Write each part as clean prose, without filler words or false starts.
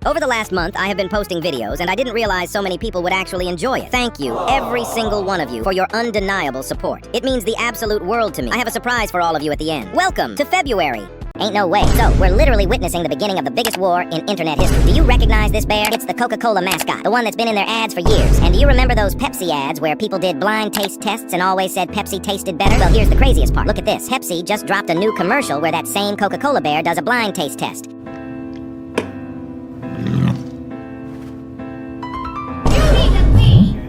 Over the last month, I have been posting videos, and I didn't realize so many people would actually enjoy it. Thank you, every single one of you, for your undeniable support. It means the absolute world to me. I have a surprise for all of you at the end. Welcome to February. Ain't no way. So, we're literally witnessing the beginning of the biggest war in internet history. Do you recognize this bear? It's the Coca-Cola mascot, the one that's been in their ads for years. And do you remember those Pepsi ads where people did blind taste tests and always said Pepsi tasted better? Well, here's the craziest part. Look at this. Pepsi just dropped a new commercial where that same Coca-Cola bear does a blind taste test.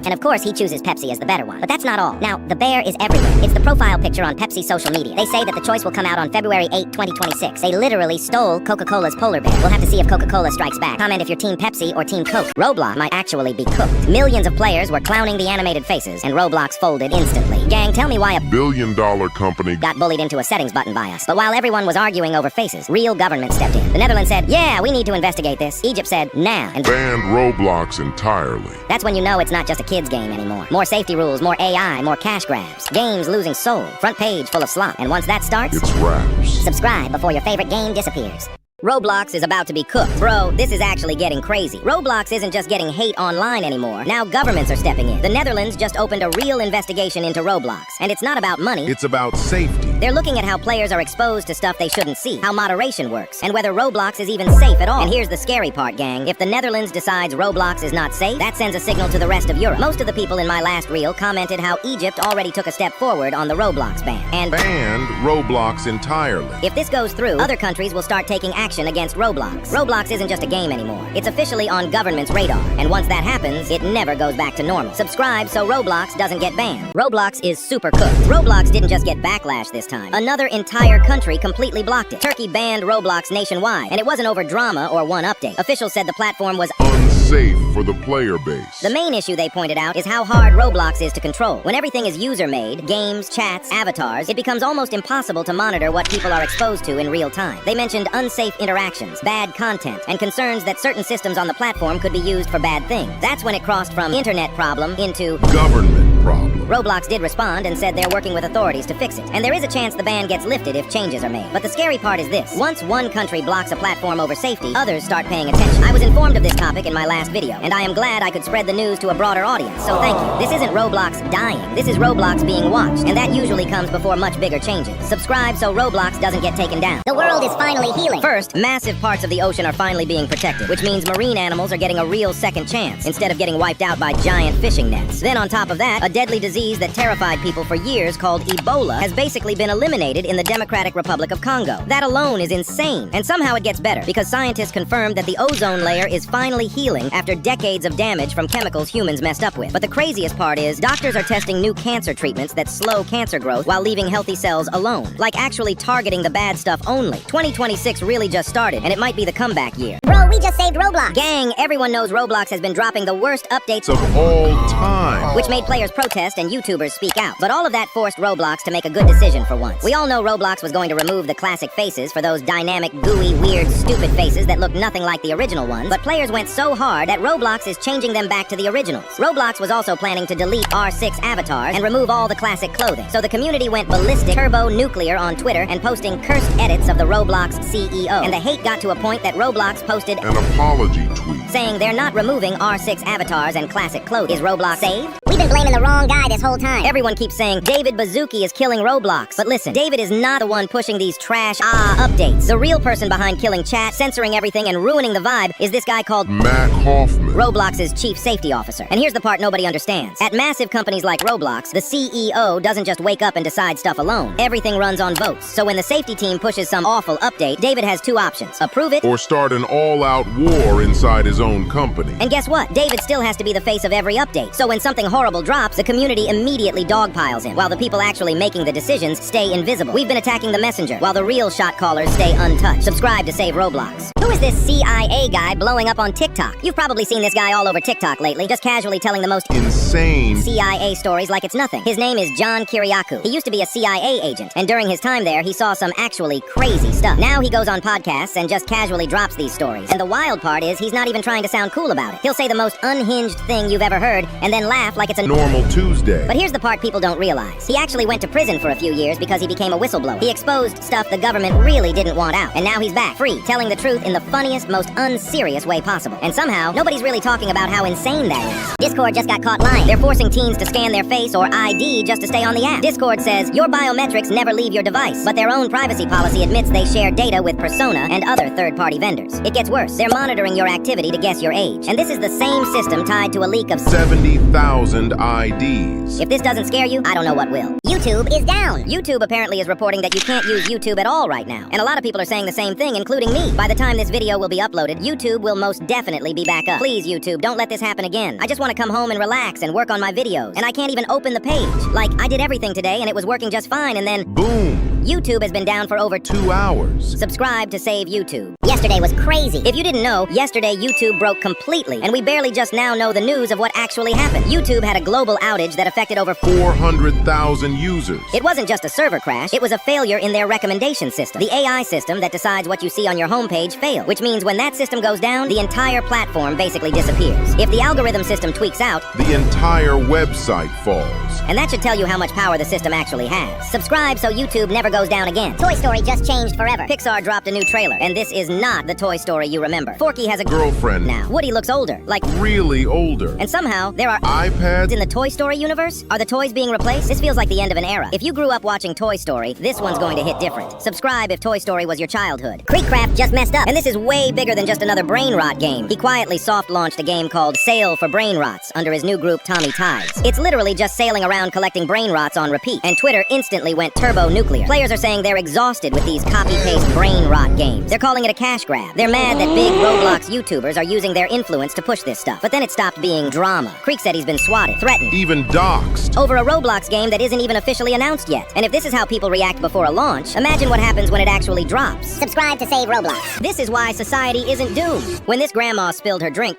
And of course, he chooses Pepsi as the better one. But that's not all. Now, the bear is everywhere. It's the profile picture on Pepsi's social media. They say that the choice will come out on February 8, 2026. They literally stole Coca-Cola's polar bear. We'll have to see if Coca-Cola strikes back. Comment if you're Team Pepsi or Team Coke. Roblox might actually be cooked. Millions of players were clowning the animated faces, and Roblox folded instantly. Gang, tell me why a billion-dollar company got bullied into a settings button by us. But while everyone was arguing over faces, real government stepped in. The Netherlands said, yeah, we need to investigate this. Egypt said, nah, and banned Roblox entirely. That's when you know it's not just a kid's game anymore. More safety rules, more AI, more cash grabs. Games losing soul. Front page full of slop. And once that starts, it's wraps. Subscribe before your favorite game disappears. Roblox is about to be cooked. Bro, this is actually getting crazy. Roblox isn't just getting hate online anymore. Now governments are stepping in. The Netherlands just opened a real investigation into Roblox. And it's not about money. It's about safety. They're looking at how players are exposed to stuff they shouldn't see, how moderation works, and whether Roblox is even safe at all. And here's the scary part, gang. If the Netherlands decides Roblox is not safe, that sends a signal to the rest of Europe. Most of the people in my last reel commented how Egypt already took a step forward on the Roblox ban. And banned Roblox entirely. If this goes through, other countries will start taking action against Roblox. Roblox isn't just a game anymore. It's officially on government's radar. And once that happens, it never goes back to normal. Subscribe so Roblox doesn't get banned. Roblox is super cooked. Roblox didn't just get backlash this time. Another entire country completely blocked it. Turkey banned Roblox nationwide. And it wasn't over drama or one update. Officials said the platform was unsafe for the player base. The main issue they pointed out is how hard Roblox is to control. When everything is user-made, games, chats, avatars, it becomes almost impossible to monitor what people are exposed to in real time. They mentioned unsafe interactions, bad content, and concerns that certain systems on the platform could be used for bad things. That's when it crossed from internet problem into government problem. Roblox did respond and said they're working with authorities to fix it. And there is a chance the ban gets lifted if changes are made. But the scary part is this. Once one country blocks a platform over safety, others start paying attention. I was informed of this topic in my last video, and I am glad I could spread the news to a broader audience. So thank you. This isn't Roblox dying. This is Roblox being watched, and that usually comes before much bigger changes. Subscribe so Roblox doesn't get taken down. The world is finally healing. First, massive parts of the ocean are finally being protected, which means marine animals are getting a real second chance instead of getting wiped out by giant fishing nets. Then on top of that, a deadly disease that terrified people for years called Ebola has basically been eliminated in the Democratic Republic of Congo. That alone is insane. And somehow it gets better, because scientists confirmed that the ozone layer is finally healing after decades of damage from chemicals humans messed up with. But the craziest part is, doctors are testing new cancer treatments that slow cancer growth while leaving healthy cells alone. Like actually targeting the bad stuff only. 2026 really just started, and it might be the comeback year. Bro, we just saved Roblox. Gang, everyone knows Roblox has been dropping the worst updates of all time, which made players protest and YouTubers speak out. But all of that forced Roblox to make a good decision for once. We all know Roblox was going to remove the classic faces for those dynamic, gooey, weird, stupid faces that look nothing like the original ones, but players went so hard that Roblox is changing them back to the originals. Roblox was also planning to delete R6 avatars and remove all the classic clothing. So the community went ballistic, turbo-nuclear on Twitter and posting cursed edits of the Roblox CEO. And the hate got to a point that Roblox posted an apology tweet saying they're not removing R6 avatars and classic clothing. Is Roblox saved? We've been blaming the wrong guy this whole time. Everyone keeps saying David Bazooki is killing Roblox. But listen, David is not the one pushing these trash updates. The real person behind killing chat, censoring everything, and ruining the vibe is this guy called Matt Hoffman, Roblox's chief safety officer. And here's the part nobody understands. At massive companies like Roblox, the CEO doesn't just wake up and decide stuff alone. Everything runs on votes. So when the safety team pushes some awful update, David has two options. Approve it, or start an all-out war inside his own company. And guess what? David still has to be the face of every update. So when something horrible drops, the community immediately dogpiles him, while the people actually making the decisions stay invisible. We've been attacking the messenger, while the real shot callers stay untouched. Subscribe to save Roblox. Who is this CIA guy blowing up on TikTok? You've probably seen this guy all over TikTok lately, just casually telling the most insane CIA stories like it's nothing. His name is John Kiriakou. He used to be a CIA agent, and during his time there, he saw some actually crazy stuff. Now he goes on podcasts and just casually drops these stories. And the wild part is, he's not even trying to sound cool about it. He'll say the most unhinged thing you've ever heard, and then laugh like it's a normal Tuesday. But here's the part people don't realize. He actually went to prison for a few years because he became a whistleblower. He exposed stuff the government really didn't want out, and now he's back, free, telling the truth in the the funniest, most unserious way possible. And somehow, nobody's really talking about how insane that is. Discord just got caught lying. They're forcing teens to scan their face or ID just to stay on the app. Discord says, your biometrics never leave your device, but their own privacy policy admits they share data with Persona and other third-party vendors. It gets worse. They're monitoring your activity to guess your age. And this is the same system tied to a leak of 70,000 IDs. If this doesn't scare you, I don't know what will. YouTube is down. YouTube apparently is reporting that you can't use YouTube at all right now. And a lot of people are saying the same thing, including me. By the time this video will be uploaded, YouTube will most definitely be back up. Please, YouTube, don't let this happen again. I just want to come home and relax and work on my videos. And I can't even open the page. Like, I did everything today and it was working just fine, and then boom! YouTube has been down for over 2 hours. Subscribe to save YouTube. Yesterday was crazy. If you didn't know, yesterday YouTube broke completely, and we barely just now know the news of what actually happened. YouTube had a global outage that affected over 400,000 users. It wasn't just a server crash, it was a failure in their recommendation system. The AI system that decides what you see on your homepage failed, which means when that system goes down, the entire platform basically disappears. If the algorithm system tweaks out, the entire website falls. And that should tell you how much power the system actually has. Subscribe so YouTube never goes down again. Toy Story just changed forever. Pixar dropped a new trailer, and this is not the Toy Story you remember. Forky has a girlfriend now. Woody looks older, like really older. And somehow, there are iPads in the Toy Story universe? Are the toys being replaced? This feels like the end of an era. If you grew up watching Toy Story, this one's going to hit different. Subscribe if Toy Story was your childhood. Creekcraft just messed up. And this is way bigger than just another brain rot game. He quietly soft-launched a game called Sail for Brain Rots under his new group Tommy Tides. It's literally just sailing around collecting brain rots on repeat, and Twitter instantly went turbo-nuclear. Players are saying they're exhausted with these copy-paste brain rot games. They're calling it a cash grab. They're mad that big Roblox YouTubers are using their influence to push this stuff. But then it stopped being drama. Creek said he's been swatted, threatened, even doxxed over a Roblox game that isn't even officially announced yet. And if this is how people react before a launch, imagine what happens when it actually drops. Subscribe to save Roblox. This is why society isn't doomed. When this grandma spilled her drink,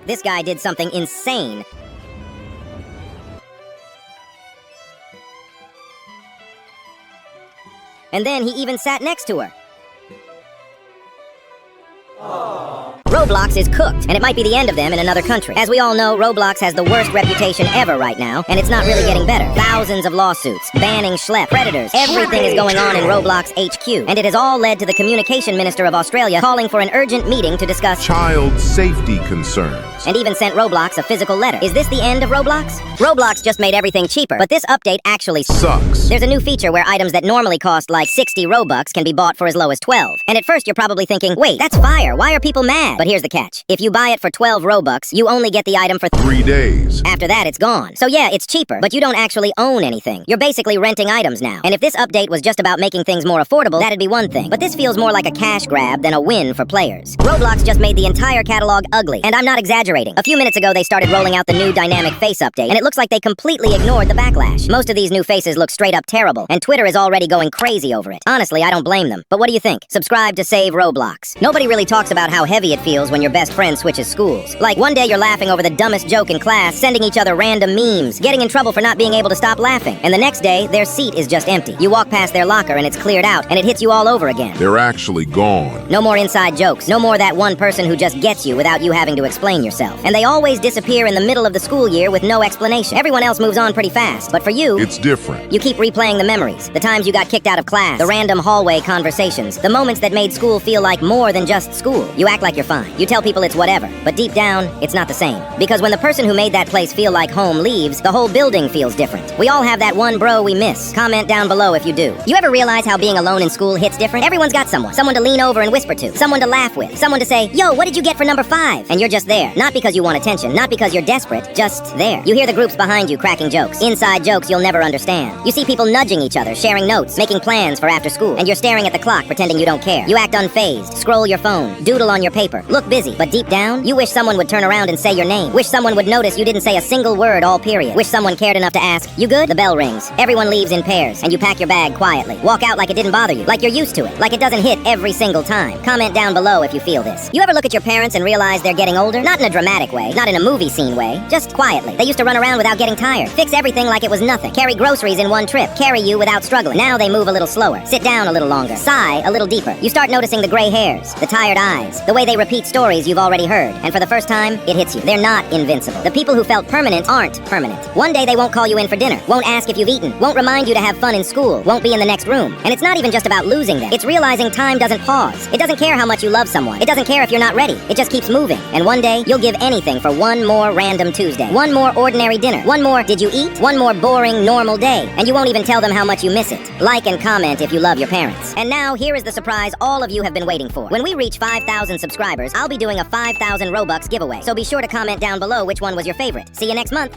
this guy did something insane. And then he even sat next to her. Roblox is cooked, and it might be the end of them in another country. As we all know, Roblox has the worst reputation ever right now, and it's not really getting better. Thousands of lawsuits, banning schlep, predators, everything is going on in Roblox HQ, and it has all led to the Communication Minister of Australia calling for an urgent meeting to discuss child safety concerns. And even sent Roblox a physical letter. Is this the end of Roblox? Roblox just made everything cheaper, but this update actually sucks. There's a new feature where items that normally cost like 60 Robux can be bought for as low as 12. And at first you're probably thinking, wait, that's fire, why are people mad? But here's the catch. If you buy it for 12 Robux, you only get the item for 3 days. After that, it's gone. So yeah, it's cheaper, but you don't actually own anything. You're basically renting items now. And if this update was just about making things more affordable, that'd be one thing. But this feels more like a cash grab than a win for players. Roblox just made the entire catalog ugly, and I'm not exaggerating. A few minutes ago, they started rolling out the new dynamic face update, and it looks like they completely ignored the backlash. Most of these new faces look straight up terrible, and Twitter is already going crazy over it. Honestly, I don't blame them. But what do you think? Subscribe to save Roblox. Nobody really talks about how heavy it feels when your best friend switches schools. Like, one day you're laughing over the dumbest joke in class, sending each other random memes, getting in trouble for not being able to stop laughing. And the next day, their seat is just empty. You walk past their locker and it's cleared out, and it hits you all over again. They're actually gone. No more inside jokes. No more that one person who just gets you without you having to explain yourself. And they always disappear in the middle of the school year with no explanation. Everyone else moves on pretty fast, but for you, it's different. You keep replaying the memories, the times you got kicked out of class, the random hallway conversations, the moments that made school feel like more than just school. You act like you're fine. You tell people it's whatever, but deep down, it's not the same. Because when the person who made that place feel like home leaves, the whole building feels different. We all have that one bro we miss. Comment down below if you do. You ever realize how being alone in school hits different? Everyone's got someone. Someone to lean over and whisper to. Someone to laugh with. Someone to say, yo, what did you get for number 5? And you're just there. Not because you want attention. Not because you're desperate. Just there. You hear the groups behind you cracking jokes. Inside jokes you'll never understand. You see people nudging each other, sharing notes, making plans for after school. And you're staring at the clock pretending you don't care. You act unfazed. Scroll your phone. Doodle on your paper. Look busy. But deep down, you wish someone would turn around and say your name. Wish someone would notice you didn't say a single word all period. Wish someone cared enough to ask, you good? The bell rings. Everyone leaves in pairs, and you pack your bag quietly. Walk out like it didn't bother you, like you're used to it, like it doesn't hit every single time. Comment down below if you feel this. You ever look at your parents and realize they're getting older? Not in a dramatic way, not in a movie scene way, just quietly. They used to run around without getting tired, fix everything like it was nothing, carry groceries in one trip, carry you without struggling. Now they move a little slower, sit down a little longer, sigh a little deeper. You start noticing the gray hairs, the tired eyes, the way they repeat stories you've already heard, and for the first time, it hits you. They're not invincible. The people who felt permanent aren't permanent. One day they won't call you in for dinner, won't ask if you've eaten, won't remind you to have fun in school, won't be in the next room. And it's not even just about losing them. It's realizing time doesn't pause. It doesn't care how much you love someone. It doesn't care if you're not ready. It just keeps moving. And one day, you'll give anything for one more random Tuesday, one more ordinary dinner, one more did you eat, one more boring normal day, and you won't even tell them how much you miss it. Like and comment if you love your parents. And now, here is the surprise all of you have been waiting for. When we reach 5,000 subscribers, I'll be doing a 5,000 Robux giveaway. So be sure to comment down below which one was your favorite. See you next month.